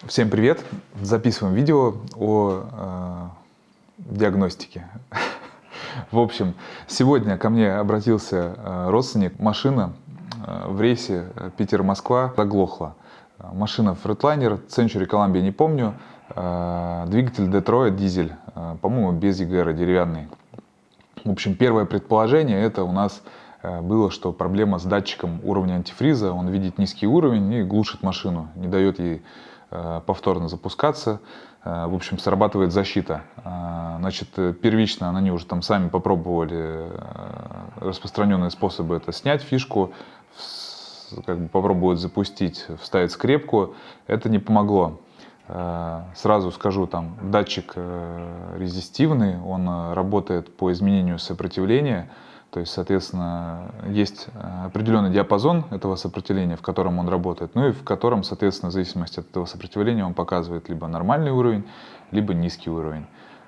Всем привет! Записываем видео о диагностике. В общем, сегодня ко мне обратился родственник. Машина в рейсе Питер-Москва заглохла. Машина Freightliner, Century Columbia не помню. Двигатель Detroit, дизель, по-моему, без EGR, деревянный. В общем, первое предположение это у нас было, что проблема с датчиком уровня антифриза. Он видит низкий уровень и глушит машину, не дает ей повторно запускаться. В общем, срабатывает защита. Значит, первично они уже там сами попробовали распространенные способы это снять фишку, как бы попробовать запустить, вставить скрепку. Это не помогло. Сразу скажу, там датчик резистивный, он работает по изменению сопротивления. То есть, соответственно, есть определенный диапазон этого сопротивления, в котором он работает, ну и в котором, соответственно, в зависимости от этого сопротивления он показывает либо нормальный уровень, либо низкий уровень.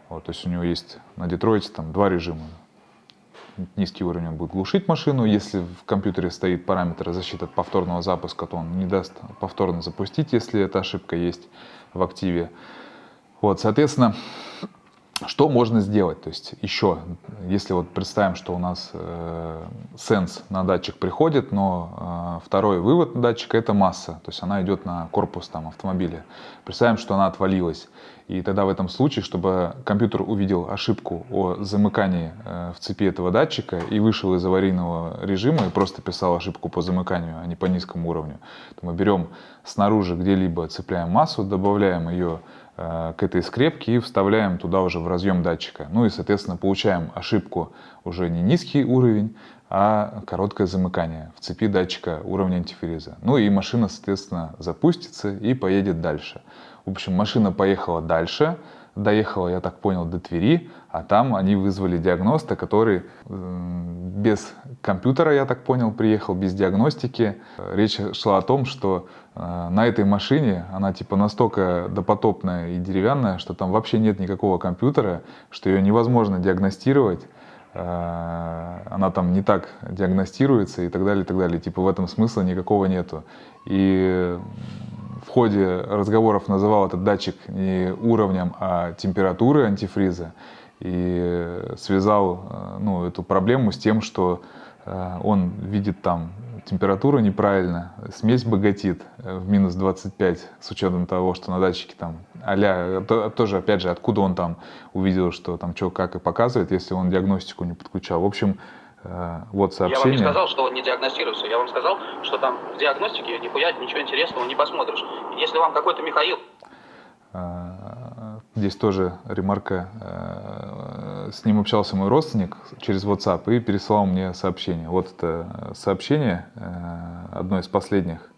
Вот, то есть у него есть на Детройте там два режима. Низкий уровень он будет глушить машину, если в компьютере стоит параметр защиты от повторного запуска, то он не даст повторно запустить, если эта ошибка есть в активе. Вот, соответственно, что можно сделать? То есть еще, если вот представим, что у нас сенс на датчик приходит, но второй вывод датчика это масса, то есть она идет на корпус там, автомобиля. Представим, что она отвалилась. И тогда в этом случае, чтобы компьютер увидел ошибку о замыкании в цепи этого датчика и вышел из аварийного режима и просто писал ошибку по замыканию, а не по низкому уровню, то мы берем снаружи где-либо, цепляем массу, добавляем ее к этой скрепке и вставляем туда уже в разъем датчика. Ну и, соответственно, получаем ошибку уже не низкий уровень, а короткое замыкание в цепи датчика уровня антифриза. Ну и машина, соответственно, запустится и поедет дальше. В общем, машина поехала дальше, доехала, я так понял, до Твери, а там они вызвали диагноста, который без компьютера, я так понял, приехал, без диагностики. Речь шла о том, что на этой машине она типа настолько допотопная и деревянная, что там вообще нет никакого компьютера, что ее невозможно диагностировать. Она там не так диагностируется и так далее, и так далее. Типа в этом смысла никакого нету. И в ходе разговоров называл этот датчик не уровнем, а температурой антифриза. И связал эту проблему с тем, что он видит там температуру неправильно, смесь богатит в минус 25, с учетом того, что на датчике там тоже, опять же, откуда он там увидел, что там что, как и показывает, если он диагностику не подключал. В общем, вот сообщение. Я вам не сказал, что он не диагностируется. Я вам сказал, что там в диагностике нихуя ничего интересного не посмотришь. Если вам какой-то Михаил... Здесь тоже ремарка. С ним общался мой родственник через WhatsApp и переслал мне сообщение. Вот это сообщение, одно из последних.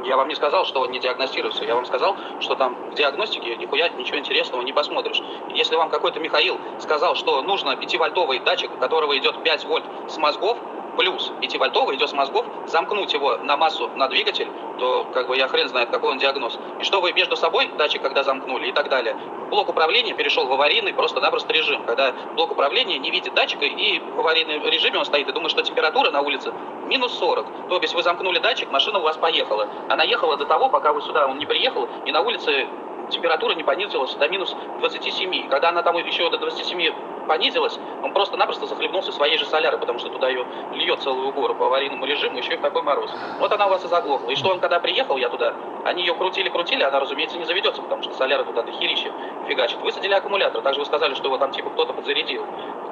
Я вам не сказал, что он не диагностируется. Я вам сказал, что там в диагностике нихуя ничего интересного не посмотришь. Если вам какой-то Михаил сказал, что нужно 5-вольтовый датчик, у которого идет 5 вольт с мозгов, плюс 5-вольтовый идет с мозгов, замкнуть его на массу, на двигатель, то как бы я хрен знает, какой он диагноз. И что вы между собой датчик, когда замкнули и так далее. Блок управления перешел в аварийный просто-напросто режим, когда блок управления не видит датчика и в аварийном режиме он стоит и думает, что температура на улице минус 40. То есть вы замкнули датчик, машина у вас поехала. Она ехала до того, пока вы сюда, он не приехал, и на улице температура не понизилась до минус 27. Когда она там еще до 27 понизилась, он просто-напросто захлебнулся своей же солярой, потому что туда ее льет целую гору по аварийному режиму, еще и в такой мороз. Вот она у вас и заглохла. И что он, когда приехал, я туда, они ее крутили, она, разумеется, не заведется, потому что соляра туда дохерища фигачит. Высадили аккумулятор, также вы сказали, что его там типа кто-то подзарядил.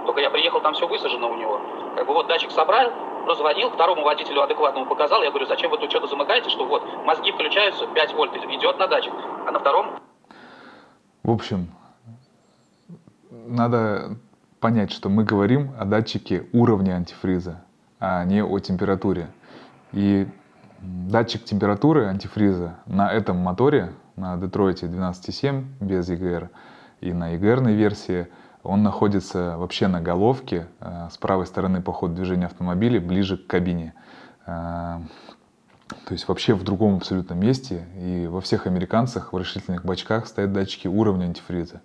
Только я приехал, там все высажено у него. Как бы вот датчик собрал, позвонил, второму водителю адекватному показал, я говорю, зачем вы тут что-то замыкаете, что вот мозги включаются, 5 вольт идет на датчик, а на втором... В общем, надо понять, что мы говорим о датчике уровня антифриза, а не о температуре. И датчик температуры антифриза на этом моторе, на Детройте 12.7 без EGR и на EGR-ной версии, он находится вообще на головке, с правой стороны по ходу движения автомобиля, ближе к кабине. То есть вообще в другом абсолютно месте. И во всех американцах в расширительных бачках стоят датчики уровня антифриза.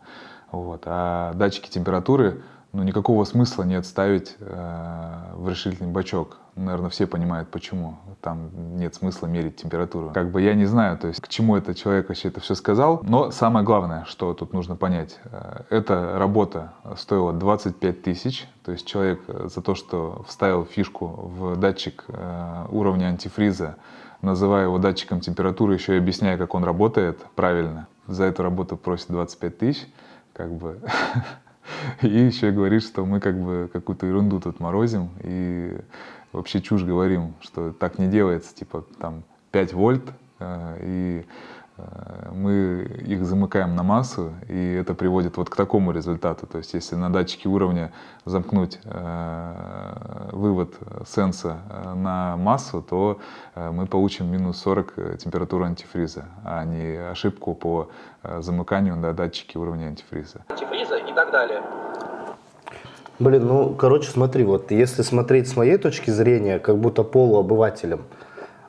Вот. А датчики температуры ну, никакого смысла нет ставить в решительный бачок. Наверное, все понимают, почему. Там нет смысла мерить температуру. Как бы я не знаю, то есть к чему этот человек вообще это все сказал. Но самое главное, что тут нужно понять, эта работа стоила 25 тысяч. То есть человек за то, что вставил фишку в датчик уровня антифриза, называя его датчиком температуры, еще и объясняя, как он работает правильно, за эту работу просит 25 тысяч, как бы. И еще и говорит, что мы как бы какую-то ерунду тут морозим и вообще чушь говорим, что так не делается, типа там 5 вольт, и мы их замыкаем на массу, и это приводит вот к такому результату. То есть если на датчике уровня замкнуть вывод сенса на массу, то мы получим минус 40 температуру антифриза, а не ошибку по замыканию на датчике уровня антифриза. Антифриза и так далее. Блин, ну, короче, смотри, вот если смотреть с моей точки зрения, как будто полуобывателем,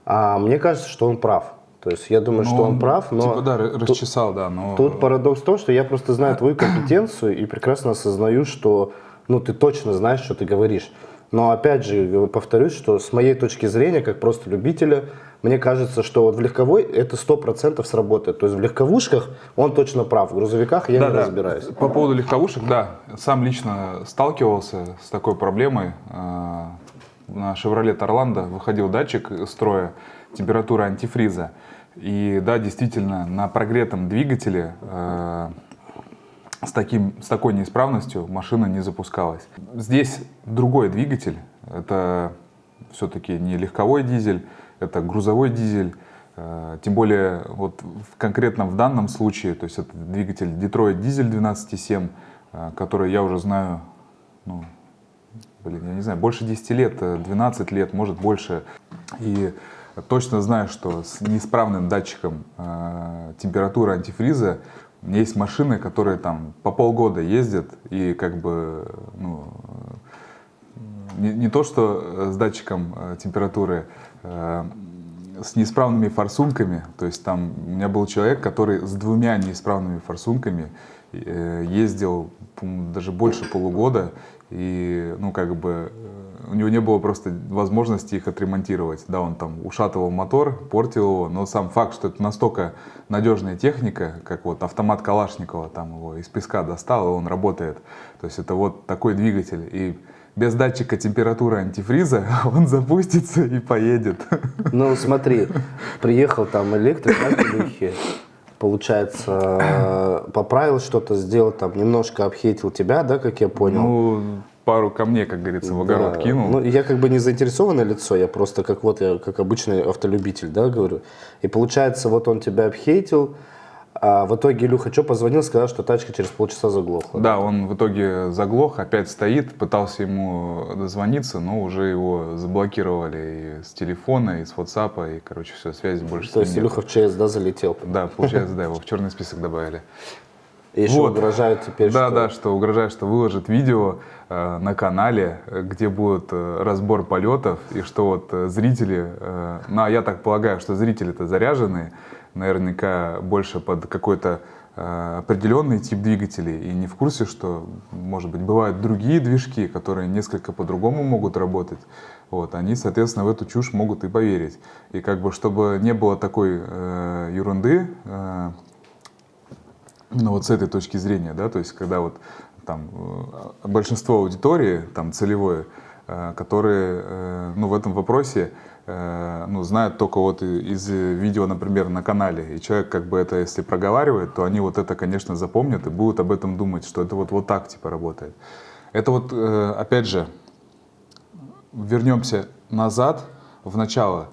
мне кажется, что он прав. То есть я думаю, что он прав, но... Типа, да, расчесал, да, но... Тут парадокс в том, что я просто знаю твою компетенцию и прекрасно осознаю, что, ну, ты точно знаешь, что ты говоришь. Но, опять же, повторюсь, что с моей точки зрения, как просто любителя, мне кажется, что вот в легковой это 100% сработает. То есть в легковушках он точно прав, в грузовиках я не разбираюсь. По поводу легковушек, да, сам лично сталкивался с такой проблемой. На Chevrolet Orlando выходил датчик строя температуры антифриза. И да, действительно, на прогретом двигателе с такой неисправностью машина не запускалась. Здесь другой двигатель, это все-таки не легковой дизель, это грузовой дизель. Тем более, вот конкретно в данном случае, то есть это двигатель Detroit дизель 12.7, который я уже знаю, ну, блин, я не знаю, больше 10 лет, 12 лет, может больше. И точно знаю, что с неисправным датчиком температуры антифриза у меня есть машины, которые там по полгода ездят и как бы, ну, не то что с датчиком температуры, с неисправными форсунками. То есть там у меня был человек, который с 2 неисправными форсунками ездил даже больше полугода, и, ну, как бы, у него не было просто возможности их отремонтировать. Да, он там ушатывал мотор, портил его, но сам факт, что это настолько надежная техника, как вот автомат Калашникова, там его из песка достал, и он работает. То есть это вот такой двигатель. И без датчика температуры антифриза он запустится и поедет. Ну, смотри, приехал там электрик, получается, поправил что-то, сделал там, немножко обхейтил тебя, да, как я понял? Ну, пару камней, как говорится, в огород кинул. Ну, я как бы не заинтересованное лицо, я просто как вот я, как обычный автолюбитель, да, говорю. И получается, вот он тебя обхейтил, а в итоге Илюха что позвонил, сказал, что тачка через полчаса заглохла. Да, он в итоге заглох, опять стоит, пытался ему дозвониться, но уже его заблокировали и с телефона, и с WhatsApp, и, короче, все, связи больше с То ним есть нет. Илюха в ЧС, да, залетел? Да, получается, да, его в черный список добавили. И еще Вот. угрожают теперь, Да, что... да, что угрожает, что выложит видео на канале, где будет разбор полетов, и что вот зрители, ну, я так полагаю, что зрители-то заряженные, наверняка больше под какой-то определенный тип двигателей, и не в курсе, что, может быть, бывают другие движки, которые несколько по-другому могут работать. Вот, они, соответственно, в эту чушь могут и поверить. И как бы, чтобы не было такой ерунды, именно вот с этой точки зрения, да, то есть когда вот там большинство аудитории, там целевое, которые, ну, в этом вопросе, ну, знают только вот из видео, например, на канале, и человек как бы это, если проговаривает, то они вот это, конечно, запомнят и будут об этом думать, что это вот так типа работает. Это вот, опять же, вернемся назад, в начало.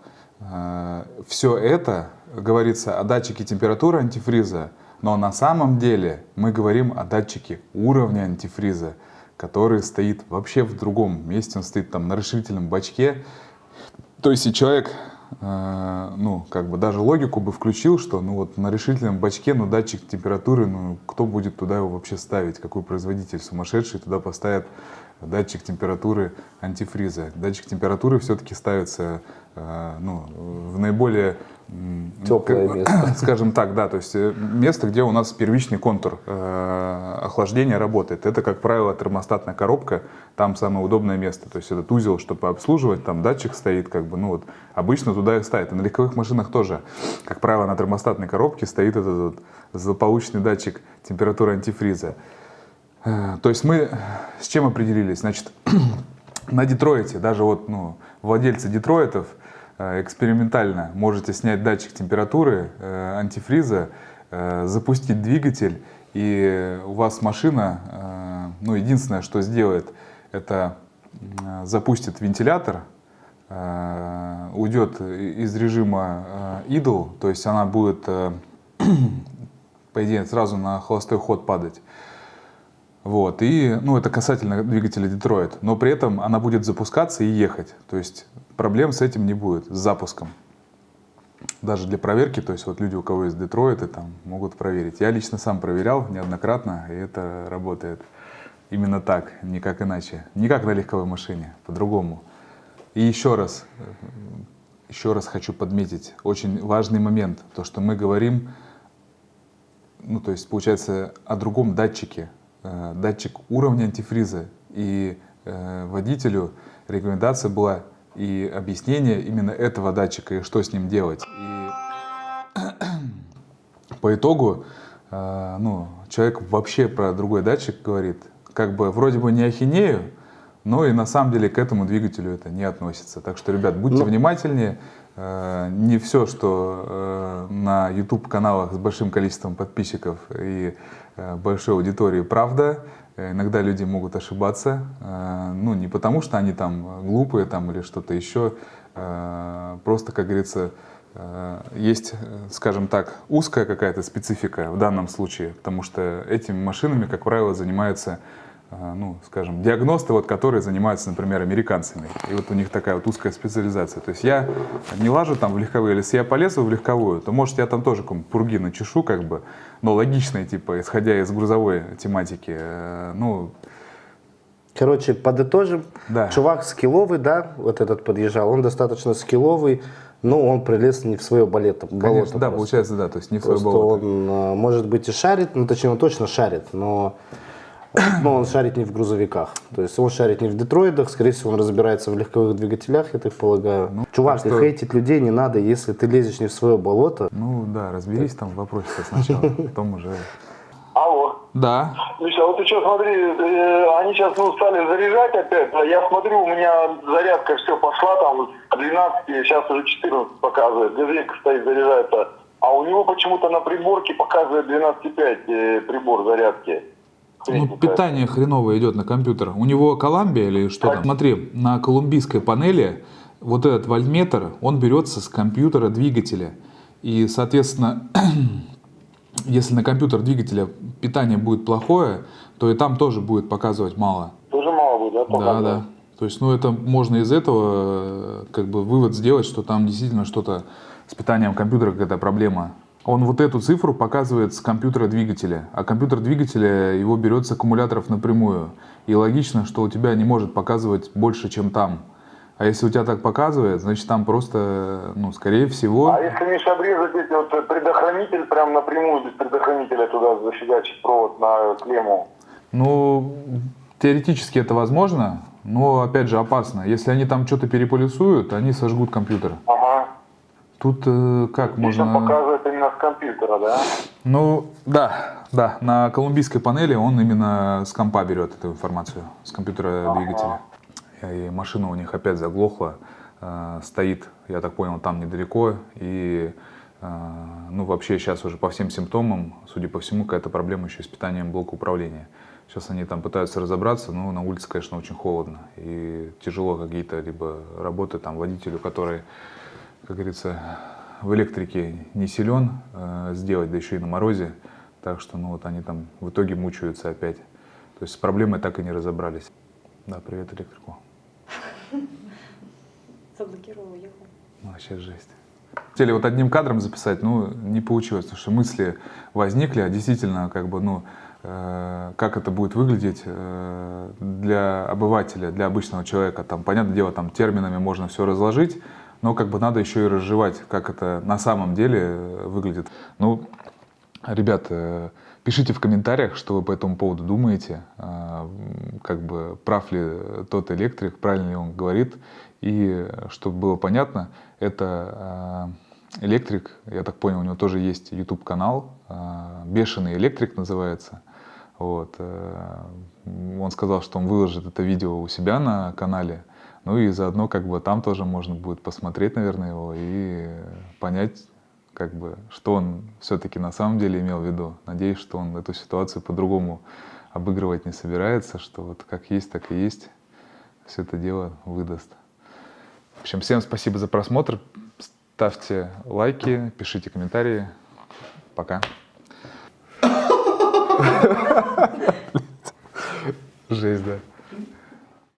Все это говорится о датчике температуры антифриза, но на самом деле мы говорим о датчике уровня антифриза, который стоит вообще в другом месте, он стоит там на расширительном бачке. То есть и человек, ну, как бы даже логику бы включил, что ну вот на решительном бачке, ну, датчик температуры, ну, кто будет туда его вообще ставить, какой производитель сумасшедший туда поставит датчик температуры антифриза. Датчик температуры все-таки ставится, ну, в наиболее Теплое место. Скажем так, да, то есть место, где у нас первичный контур охлаждения работает. Это, как правило, термостатная коробка, там самое удобное место. То есть этот узел, чтобы обслуживать, там датчик стоит, как бы, ну вот, обычно туда и ставят. И на легковых машинах тоже, как правило, на термостатной коробке стоит этот вот злополучный датчик температуры антифриза. То есть мы с чем определились? Значит, на Детройте, даже вот, ну, владельцы Детройтов, экспериментально можете снять датчик температуры антифриза, запустить двигатель, и у вас машина, ну, единственное, что сделает, это запустит вентилятор, уйдет из режима idle, то есть она будет, по идее, сразу на холостой ход падать. Вот, и, ну, это касательно двигателя Детройт, но при этом она будет запускаться и ехать, то есть проблем с этим не будет, с запуском. Даже для проверки, то есть вот люди, у кого есть Детройты, там могут проверить. Я лично сам проверял неоднократно, и это работает именно так, никак иначе. Не как на легковой машине, по-другому. И еще раз хочу подметить очень важный момент, то, что мы говорим, ну, то есть получается о другом датчике. Датчик уровня антифриза, и водителю рекомендация была и объяснение именно этого датчика и что с ним делать. И по итогу, ну, человек вообще про другой датчик говорит, как бы вроде бы не ахинею, но и на самом деле к этому двигателю это не относится. Так что, ребят, будьте внимательнее. Не все, что на YouTube-каналах с большим количеством подписчиков и большой аудитории, правда. Иногда люди могут ошибаться. Ну, не потому, что они там глупые там, или что-то еще. Просто, как говорится, есть, скажем так, узкая какая-то специфика в данном случае, потому что этими машинами, как правило, занимаются, ну, скажем, диагносты, вот, которые занимаются, например, американцами. И вот у них такая вот узкая специализация. То есть я не лажу там в легковые, или если я полезу в легковую, то, может, я там тоже какую-нибудь пурги начешу, как бы, но логичной, типа, исходя из грузовой тематики. Ну, короче, подытожим. да. Чувак скилловый, да, вот этот подъезжал, он достаточно скилловый, но он прилез не в свое болото. Конечно, да, просто. получается, да, то есть не в свое Просто болото. он, может быть, и шарит, ну, точнее, он точно шарит, но он шарит не в грузовиках. То есть он шарит не в Детройтах, скорее всего, он разбирается в легковых двигателях, я так полагаю. Ну, Чувак, просто... хейтить людей не надо, если ты лезешь не в свое болото. Ну да, разберись там в вопросе сначала, потом уже... Алло. Да. Миша, вот ты что, смотри, они сейчас, ну, стали заряжать опять. Я смотрю, у меня зарядка все пошла, там, 12, сейчас уже 14 показывает. Газелька стоит, заряжается. А у него почему-то на приборке показывает 12,5 прибор зарядки. Ну, питание хреново идет на компьютер. У него Колумбия или что там? Смотри, на колумбийской панели вот этот вольтметр, он берется с компьютера двигателя. И, соответственно, если на компьютер двигателя питание будет плохое, то и там тоже будет показывать мало. Тоже мало будет, да? Да, да. То есть, ну, это можно из этого как бы вывод сделать, что там действительно что-то с питанием компьютера, какая-то проблема. Он вот эту цифру показывает с компьютера двигателя, а компьютер двигателя его берет с аккумуляторов напрямую. И логично, что у тебя не может показывать больше, чем там. А если у тебя так показывает, значит там просто, ну, скорее всего... А если, Миша, обрезать эти вот предохранитель прям напрямую, без предохранителя туда зафигачить провод на клемму? Ну, теоретически это возможно, но, опять же, опасно. Если они там что-то переполисуют, они сожгут компьютер. Ага. Тут как Здесь можно... он показывает именно с компьютера, да? Ну, да. На колумбийской панели он именно с компа берет эту информацию, с компьютера двигателя. И машина у них опять заглохла, стоит, я так понял, там недалеко. И, ну, вообще сейчас уже по всем симптомам, судя по всему, какая-то проблема еще с питанием блока управления. Сейчас они там пытаются разобраться, но на улице, конечно, очень холодно. И тяжело какие-то либо работы там водителю, который, как говорится, в электрике не силен, сделать, да еще и на морозе. Так что, ну, вот они там в итоге мучаются опять. То есть с проблемой так и не разобрались. Да, привет электрику. Заблокировал, уехал. Ну, вообще жесть. Хотели вот одним кадром записать, ну, не получилось, потому что мысли возникли, а действительно, как бы, ну, как это будет выглядеть для обывателя, для обычного человека. Там, понятное дело, там терминами можно все разложить, но как бы надо еще и разжевать, как это на самом деле выглядит. Ну, ребят, пишите в комментариях, что вы по этому поводу думаете, как бы прав ли тот электрик, правильно ли он говорит. И чтобы было понятно, это электрик, я так понял, у него тоже есть YouTube-канал, «Бешеный электрик» называется. Вот. Он сказал, что он выложит это видео у себя на канале, ну и заодно как бы там тоже можно будет посмотреть, наверное, его и понять, как бы, что он все-таки на самом деле имел в виду. Надеюсь, что он эту ситуацию по-другому обыгрывать не собирается, что вот как есть, так и есть, все это дело выдаст. В общем, всем спасибо за просмотр. Ставьте лайки, пишите комментарии. Пока. Жесть, да.